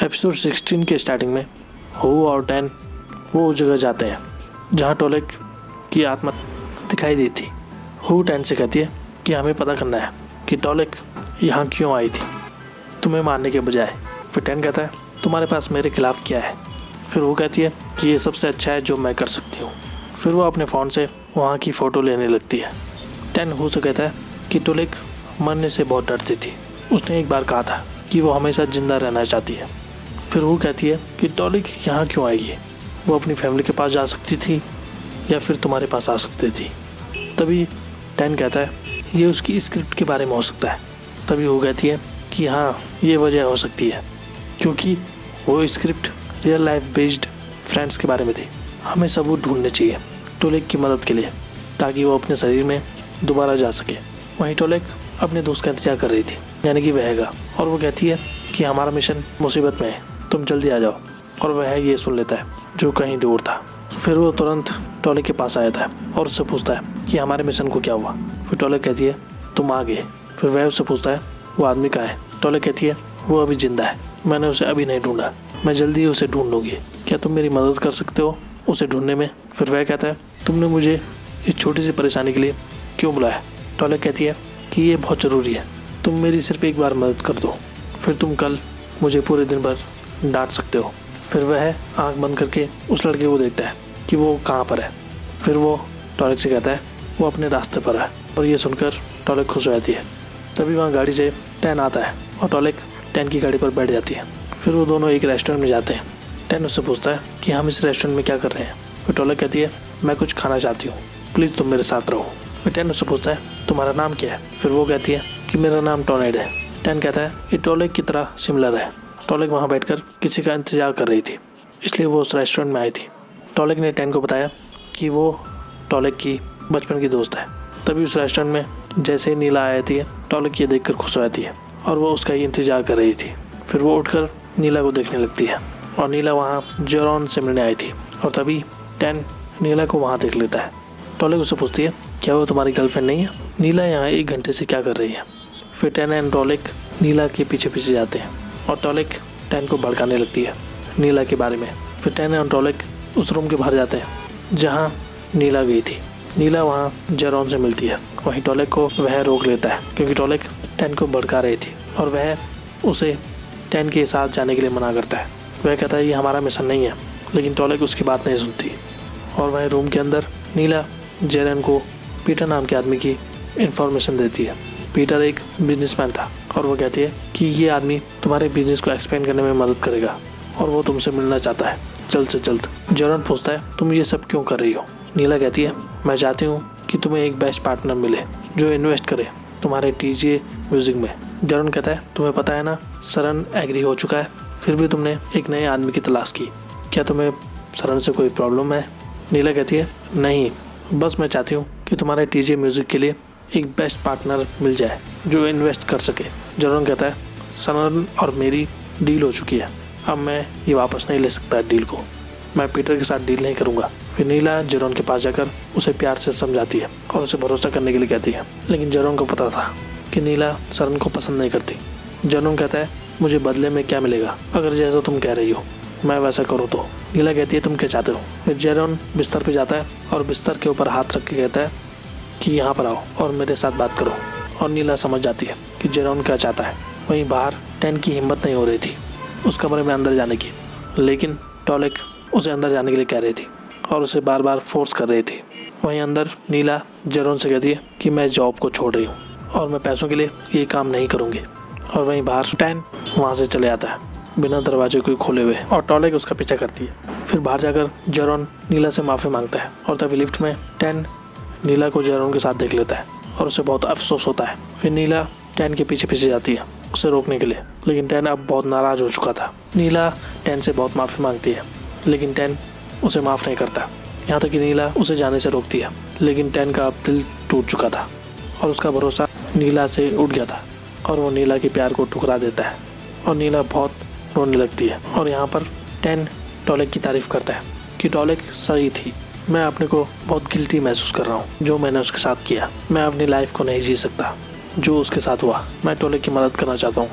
Episode 16 के starting में हू और टैन वो उस जगह जाते हैं जहाँ टॉलेक की आत्मा दिखाई दी थी। हू टैन से कहती है कि हमें पता करना है कि टॉलेक यहाँ क्यों आई थी तुम्हें मारने के बजाय। फिर टैन कहता है तुम्हारे पास मेरे खिलाफ क्या है। फिर वो कहती है कि ये सबसे अच्छा है जो मैं कर सकती हूँ। फिर वो अपने फ़ोन से वहाँ की फ़ोटो लेने लगती है। टैन हू से कहता है कि टॉलेक मरने से बहुत डरती थी, उसने एक बार कहा था कि वो हमेशा ज़िंदा रहना चाहती है। फिर वो कहती है कि टॉलेक यहाँ क्यों आएगी, वो अपनी फैमिली के पास जा सकती थी या फिर तुम्हारे पास आ सकती थी। तभी टैन कहता है ये उसकी स्क्रिप्ट के बारे में हो सकता है। तभी वो कहती है कि हाँ ये वजह हो सकती है क्योंकि वो script real life based friends के बारे में थी। हमें सबूत ढूंढने चाहिए टॉलेक की मदद के लिए ताकि वो अपने शरीर में दोबारा जा सके। वहीं टॉलेक अपने दोस्त का इंतजार कर रही थी यानी कि वहगा, और वो कहती है कि हमारा मिशन मुसीबत में है, तुम जल्दी आ जाओ। और वह ये सुन लेता है जो कहीं दूर था। फिर वो तुरंत टॉलेक के पास आया था और उससे पूछता है कि हमारे मिशन को क्या हुआ। फिर टॉलेक कहती है तुम आ गए। फिर वह उससे पूछता है वो आदमी कहाँ है। टॉलेक कहती है वो अभी जिंदा है, मैंने उसे अभी नहीं ढूंढा, मैं जल्दी ही उसे ढूंढ लूँगी, क्या तुम मेरी मदद कर सकते हो उसे ढूंढने में। फिर वह कहता है तुमने मुझे इस छोटी सी परेशानी के लिए क्यों बुलाया। टॉलेक कहती है कि ये बहुत ज़रूरी है, तुम मेरी सिर्फ एक बार मदद कर दो, फिर तुम कल मुझे पूरे दिन भर डांट सकते हो। फिर वह आंख बंद करके उस लड़के को देखता है कि वो कहाँ पर है। फिर वो टॉलेक से कहता है वो अपने रास्ते पर है, और ये सुनकर टॉलेक खुश हो जाती है। तभी वहाँ गाड़ी से टैन आता है और टॉलेक टैन की गाड़ी पर बैठ जाती है। फिर वो दोनों एक रेस्टोरेंट में जाते हैं। टैन उससे पूछता है कि हम इस रेस्टोरेंट में क्या कर रहे हैं। फिर टॉलेक कहती है मैं कुछ खाना चाहती हूँ, प्लीज़ तुम मेरे साथ रहो। फिर टैन उससे पूछता है तुम्हारा नाम क्या है। फिर वो कहती है कि मेरा नाम टॉर्नेडो है। टैन कहता है ये टॉलेक की तरह सिमिलर है। टॉलेक वहाँ बैठकर किसी का इंतजार कर रही थी, इसलिए वो उस रेस्टोरेंट में आई थी। टॉलेक ने टैन को बताया कि वो टॉलेक की बचपन की दोस्त है। तभी उस रेस्टोरेंट में जैसे ही नीला आई थी, टॉलेक ये देखकर खुश हो जाती है और वो उसका ही इंतजार कर रही थी। फिर वो उठकर नीला को देखने लगती है और नीला वहाँ जेरॉन से मिलने आई थी। और तभी टैन नीला को वहाँ देख लेता है। टॉलेक उससे पूछती है क्या वो तुम्हारी गर्लफ्रेंड नहीं है। नीला यहाँ 1 घंटे से क्या कर रही है। फिर टैन एंड टॉलेक नीला के पीछे पीछे जाते हैं और टॉलेक टैन को भड़काने लगती है नीला के बारे में। फिर टैन एंड टॉलेक उस रूम के बाहर जाते हैं जहाँ नीला गई थी। नीला वहाँ जेरॉन से मिलती है। वहीं टॉलेक को वह रोक लेता है क्योंकि टॉलेक टैन को भड़का रही थी और वह उसे टैन के साथ जाने के लिए मना करता है। वह कहता है ये हमारा मिशन नहीं है, लेकिन टॉलेक उसकी बात नहीं सुनती। और वह रूम के अंदर नीला जेरन को पीटर नाम के आदमी की इन्फॉर्मेशन देती है। पीटर एक बिजनेसमैन था और वो कहती है कि ये आदमी तुम्हारे बिजनेस को एक्सपेंड करने में मदद करेगा और वो तुमसे मिलना चाहता है जल्द से जल्द। जेरन पूछता है तुम ये सब क्यों कर रही हो। नीला कहती है मैं चाहती हूँ कि तुम्हें एक बेस्ट पार्टनर मिले जो इन्वेस्ट करे तुम्हारे टीजे म्यूजिक में। जेरन कहता है तुम्हें पता है ना सरन एग्री हो चुका है, फिर भी तुमने एक नए आदमी की तलाश की, क्या तुम्हें सरन से कोई प्रॉब्लम है। नीला कहती है नहीं, बस मैं चाहती हूँ कि तुम्हारे टीजे म्यूजिक के लिए एक बेस्ट पार्टनर मिल जाए जो इन्वेस्ट कर सके। जेरन कहता है सरन और मेरी डील हो चुकी है, अब मैं ये वापस नहीं ले सकता डील को, मैं पीटर के साथ डील नहीं करूँगा। फिर नीला जेरन के पास जाकर उसे प्यार से समझाती है और उसे भरोसा करने के लिए कहती है, लेकिन जेरन को पता था कि नीला सरन को पसंद नहीं करती। जेरन कहता है मुझे बदले में क्या मिलेगा अगर जैसा तुम कह रही हो मैं वैसा करूँ तो। नीला कहती है तुम क्या चाहते हो। फिर जेरन बिस्तर पे जाता है और बिस्तर के ऊपर हाथ रख के कहता है कि यहाँ पर आओ और मेरे साथ बात करो। और नीला समझ जाती है कि जेरन क्या चाहता है। वहीं बाहर टैन की हिम्मत नहीं हो रही थी उस कमरे में अंदर जाने की, लेकिन टॉलेक उसे अंदर जाने के लिए कह रही थी और उसे बार बार फोर्स कर रही थी। वहीं अंदर नीला जेरन से कहती है कि मैं जॉब को छोड़ रही हूँ और मैं पैसों के लिए ये काम नहीं करूँगी। और वहीं बाहर टैन वहाँ से चले आता है बिना दरवाजे को खोले हुए और टॉलेक उसका पीछा करती है। फिर बाहर जाकर जेरन नीला से माफ़ी मांगता है और तभी लिफ्ट में टैन नीला को जेरन के साथ देख लेता है और उसे बहुत अफसोस होता है। फिर नीला टैन के पीछे पीछे जाती है उसे रोकने के लिए, लेकिन टैन अब बहुत नाराज़ हो चुका था। नीला टैन से बहुत माफ़ी मांगती है लेकिन टैन उसे माफ़ नहीं करता, यहाँ तक कि नीला उसे जाने से रोकती है। लेकिन टैन का अब दिल टूट चुका था और उसका भरोसा नीला से उठ गया था और वो नीला के प्यार को ठुकरा देता है और नीला बहुत रोने लगती है। और यहाँ पर टैन टॉलेक की तारीफ़ करता है कि टॉलेक सही थी, मैं अपने को बहुत गिल्टी महसूस कर रहा हूँ जो मैंने उसके साथ किया, मैं अपनी लाइफ को नहीं जी सकता जो उसके साथ हुआ। मैं टॉलेक की मदद करना चाहता हूँ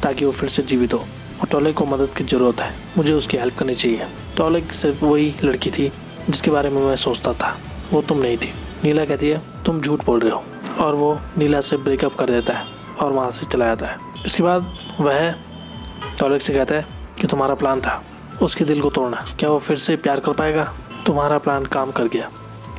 ताकि वो फिर से जीवित हो। और टॉलिक को मदद की ज़रूरत है, मुझे उसकी हेल्प करनी चाहिए। टॉलिक सिर्फ वही लड़की थी जिसके बारे में मैं सोचता था, वो तुम नहीं थी। नीला कहती है तुम झूठ बोल रहे हो, और वो नीला से ब्रेकअप कर देता है और वहाँ से चला जाता है। इसके बाद वह टॉलिक से कहता है कि तुम्हारा प्लान था उसके दिल को तोड़ना, क्या वो फिर से प्यार कर पाएगा? तुम्हारा प्लान काम कर गया,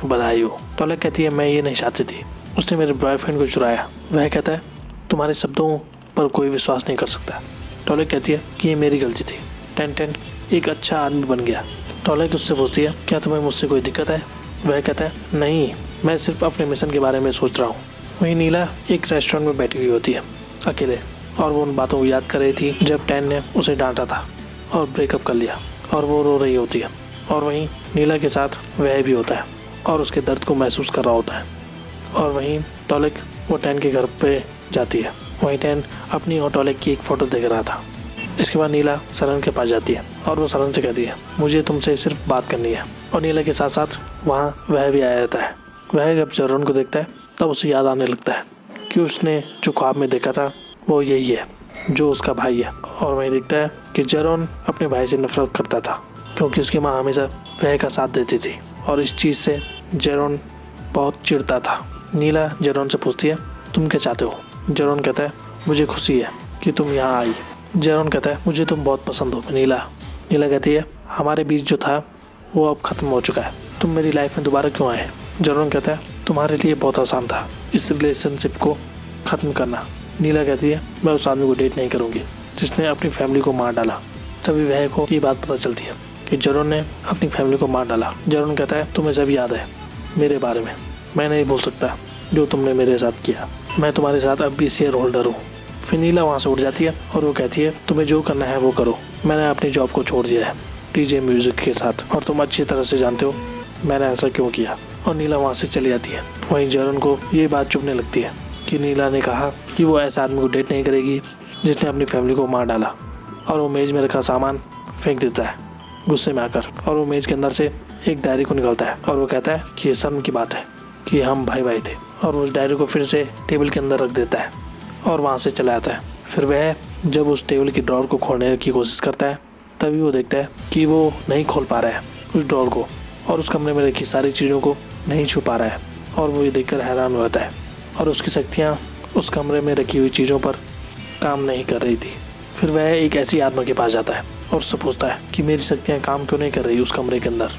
बधाई हो। टॉलिक कहती है मैं ये नहीं चाहती थी, उसने मेरे बॉयफ्रेंड को चुराया। वह कहता है तुम्हारे शब्दों पर कोई विश्वास नहीं कर सकता। टॉलिक कहती है कि ये मेरी गलती थी। टेन एक अच्छा आदमी बन गया। टॉलिक उससे पूछती है क्या तुम्हें मुझसे कोई दिक्कत है? वह कहता है नहीं, मैं सिर्फ अपने मिशन के बारे में सोच रहा हूँ। वहीं नीला एक रेस्टोरेंट में बैठी हुई होती है अकेले, और वो उन बातों को याद कर रही थी जब टेन ने उसे डांटा था और ब्रेकअप कर लिया, और वो रो रही होती है। और वहीं नीला के साथ वह भी होता है और उसके दर्द को महसूस कर रहा होता है। और वहीं टॉलिक वो टेन के घर पे जाती है। वहीं टेन अपनी और टॉलिक की एक फ़ोटो देख रहा था। इसके बाद नीला सरन के पास जाती है और वो सरन से कहती है मुझे तुमसे सिर्फ बात करनी है। और नीला के साथ साथ वहाँ वह भी आया जाता है। वह जब जरन को देखता है तब उसे याद आने लगता है कि उसने जो ख्वाब में देखा था वो यही है जो उसका भाई है। और वहीं दिखता है कि जरन अपने भाई से नफरत करता था क्योंकि उसकी माँ हमेशा वह का साथ देती थी, और इस चीज़ से जरन बहुत चिढ़ता था। नीला जरन से पूछती है तुम क्या चाहते हो? जरन कहता है मुझे खुशी है कि तुम यहाँ आई। जरन कहता है मुझे तुम बहुत पसंद हो नीला। नीला कहती है हमारे बीच जो था वो अब ख़त्म हो चुका है, तुम मेरी लाइफ में दोबारा क्यों आए? जरन कहता है तुम्हारे लिए बहुत आसान था इस रिलेशनशिप को ख़त्म करना। नीला कहती है मैं उस आदमी को डेट नहीं करूँगी जिसने अपनी फैमिली को मार डाला। तभी वह को ये बात पता चलती है कि जरन ने अपनी फैमिली को मार डाला। जरन कहता है तुम्हें सब याद है मेरे बारे में, मैं नहीं भूल सकता जो तुमने मेरे साथ किया, मैं तुम्हारे साथ अब भी शेयर होल्डर हूँ। फिर नीला वहाँ से उठ जाती है और वो कहती है तुम्हें जो करना है वो करो, मैंने अपनी जॉब को छोड़ दिया है टीजे म्यूजिक के साथ, और तुम अच्छी तरह से जानते हो मैंने ऐसा क्यों किया। और नीला वहाँ से चली जाती है। वहीं जरन को ये बात चुभने लगती है कि नीला ने कहा कि वो ऐसे आदमी को डेट नहीं करेगी जिसने अपनी फैमिली को मार डाला। और वो मेज़ में रखा सामान फेंक देता है गुस्से में आकर, और वो मेज़ के अंदर से एक डायरी को निकालता है और वो कहता है कि ये शर्म की बात है कि हम भाई भाई थे, और उस डायरी को फिर से टेबल के अंदर रख देता है और वहाँ से चला जाता है। फिर वह जब उस टेबल की ड्रॉर को खोलने की कोशिश करता है तभी वो देखता है कि वो नहीं खोल पा रहा है उस ड्रॉर को, और उस कमरे में रखी सारी चीज़ों को नहीं छू पा रहा है। और वो ये देखकर हैरान हो जाता है, और उसकी शक्तियाँ उस कमरे में रखी हुई चीज़ों पर काम नहीं कर रही थी। फिर वह एक ऐसी आत्मा के पास जाता है और उससे पूछता है कि मेरी शक्तियाँ काम क्यों नहीं कर रही उस कमरे के अंदर।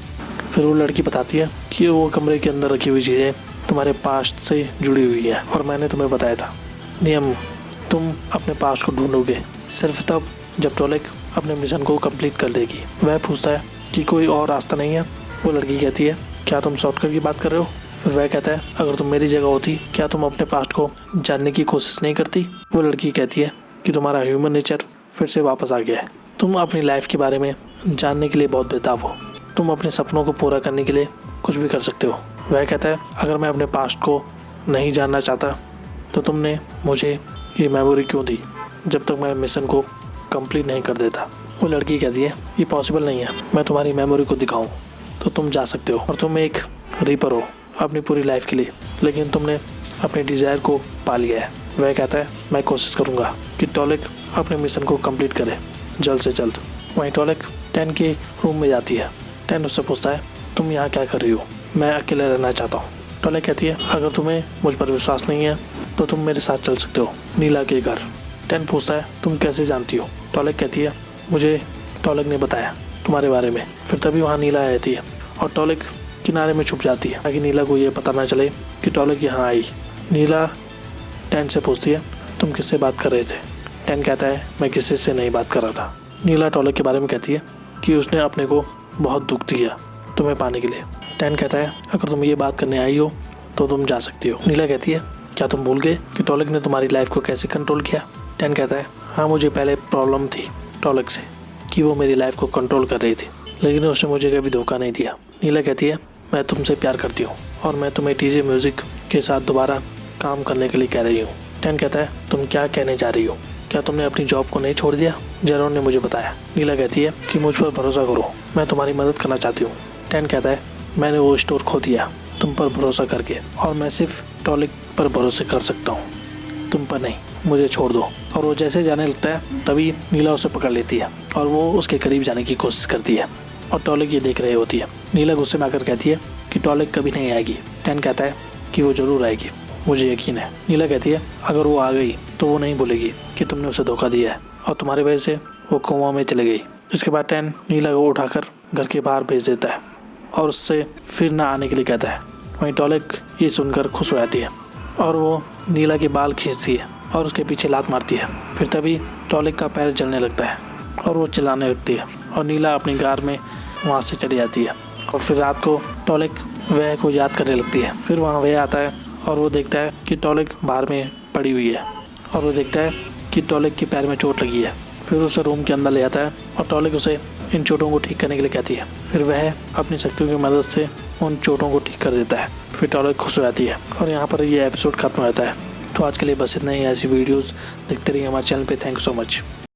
फिर वो लड़की बताती है कि वो कमरे के अंदर रखी हुई चीज़ें तुम्हारे पास्ट से जुड़ी हुई है, और मैंने तुम्हें बताया था नियम, तुम अपने पास्ट को ढूंढोगे सिर्फ तब जब टॉलिक अपने मिशन को कंप्लीट कर देगी। वह पूछता है कि कोई और रास्ता नहीं है? वो लड़की कहती है क्या तुम शॉर्टकट की बात कर रहे हो? फिर वह कहता है अगर तुम मेरी जगह होती क्या तुम अपने पास्ट को जानने की कोशिश नहीं करती? वो लड़की कहती है कि तुम्हारा ह्यूमन नेचर फिर से वापस आ गया है, तुम अपनी लाइफ के बारे में जानने के लिए बहुत बेताब हो, तुम अपने सपनों को पूरा करने के लिए कुछ भी कर सकते हो। वह कहता है अगर मैं अपने पास्ट को नहीं जानना चाहता तो तुमने मुझे ये मेमोरी क्यों दी जब तक मैं मिशन को कंप्लीट नहीं कर देता? वो लड़की कहती है ये पॉसिबल नहीं है, मैं तुम्हारी मेमोरी को दिखाऊं तो तुम जा सकते हो, और तुम एक रीपर हो अपनी पूरी लाइफ के लिए, लेकिन तुमने अपने डिज़ायर को पा लिया है। वह कहता है मैं कोशिश करूँगा कि टॉलिक अपने मिशन को कंप्लीट करे जल्द से जल्द। वहीं टॉलिक टेन के रूम में जाती है। टेन उससे पूछता है तुम यहाँ क्या कर रही हो? मैं अकेले रहना चाहता हूँ। टॉलिक कहती है अगर तुम्हें मुझ पर विश्वास नहीं है तो तुम मेरे साथ चल सकते हो नीला के घर। टेन पूछता है तुम कैसे जानती हो? टॉलिक कहती है मुझे टॉलिक ने बताया तुम्हारे बारे में। फिर तभी वहाँ नीला आ जाती है और टॉलिक किनारे में छुप जाती है ताकि नीला को ये पता ना चले कि टॉलिक यहाँ आई। नीला टेन से पूछती है तुम किससे बात कर रहे थे? टेन कहता है मैं किसी से नहीं बात कर रहा था। नीला टॉलिक के बारे में कहती है कि उसने अपने को बहुत दुख दिया तुम्हें पाने के लिए। टेन कहता है अगर तुम ये बात करने आई हो तो तुम जा सकती हो। नीला कहती है क्या तुम भूल गए कि टॉलिक ने तुम्हारी लाइफ को कैसे कंट्रोल किया? टेन कहता है हाँ मुझे पहले प्रॉब्लम थी टॉलिक से कि वो मेरी लाइफ को कंट्रोल कर रही थी, लेकिन उसने मुझे कभी धोखा नहीं दिया। नीला कहती है मैं तुमसे प्यार करती हूँ और मैं तुम्हें टीजे म्यूजिक के साथ दोबारा काम करने के लिए कह रही हूँ। टेन कहता है तुम क्या कहने जा रही हो? क्या तुमने अपनी जॉब को नहीं छोड़ दिया? जेरोन ने मुझे बताया। नीला कहती है कि मुझ पर भरोसा करो, मैं तुम्हारी मदद करना चाहती हूँ। टेन कहता है मैंने वो स्टोर खो दिया तुम पर भरोसा करके, और मैं सिर्फ टॉलिक पर भरोसे कर सकता हूँ, तुम पर नहीं। मुझे छोड़ दो। और वो जैसे जाने लगता है तभी नीला उसे पकड़ लेती है और वो उसके करीब जाने की कोशिश करती है और टॉलिक ये देख रही होती है। नीला गुस्से में आकर कहती है कि टॉलिक कभी नहीं आएगी। टैन कहता है कि वो ज़रूर आएगी, मुझे यकीन है। नीला कहती है अगर वो आ गई तो वो नहीं भूलेगी कि तुमने उसे धोखा दिया है और तुम्हारी वजह से वो कोमा में चले गई। इसके बाद टैन नीला को उठाकर घर के बाहर भेज देता है और उससे फिर ना आने के लिए कहता है। वहीं टॉलिक ये सुनकर खुश हो जाती है और वो नीला के बाल खींचती है और उसके पीछे लात मारती है। फिर तभी टॉलिक का पैर जलने लगता है और वो चिल्लाने लगती है और नीला अपनी कार में वहाँ से चली जाती है। और फिर रात को टॉलिक वह को याद करने लगती है। फिर वहाँ वह आता है और वो देखता है कि टॉलिक बाहर में पड़ी हुई है और वो देखता है कि टॉलिक के पैर में चोट लगी है। फिर उसे रूम के अंदर ले आता है और टॉलिक उसे इन चोटों को ठीक करने के लिए कहती है। फिर वह अपनी शक्तियों की मदद से उन चोटों को ठीक कर देता है। फिर टॉलिक खुश हो जाती है और यहाँ पर ये एपिसोड खत्म हो जाता है। तो आज के लिए बस इतना ही। ऐसी वीडियोस देखते रहिए हमारे चैनल पे। Thank you so much.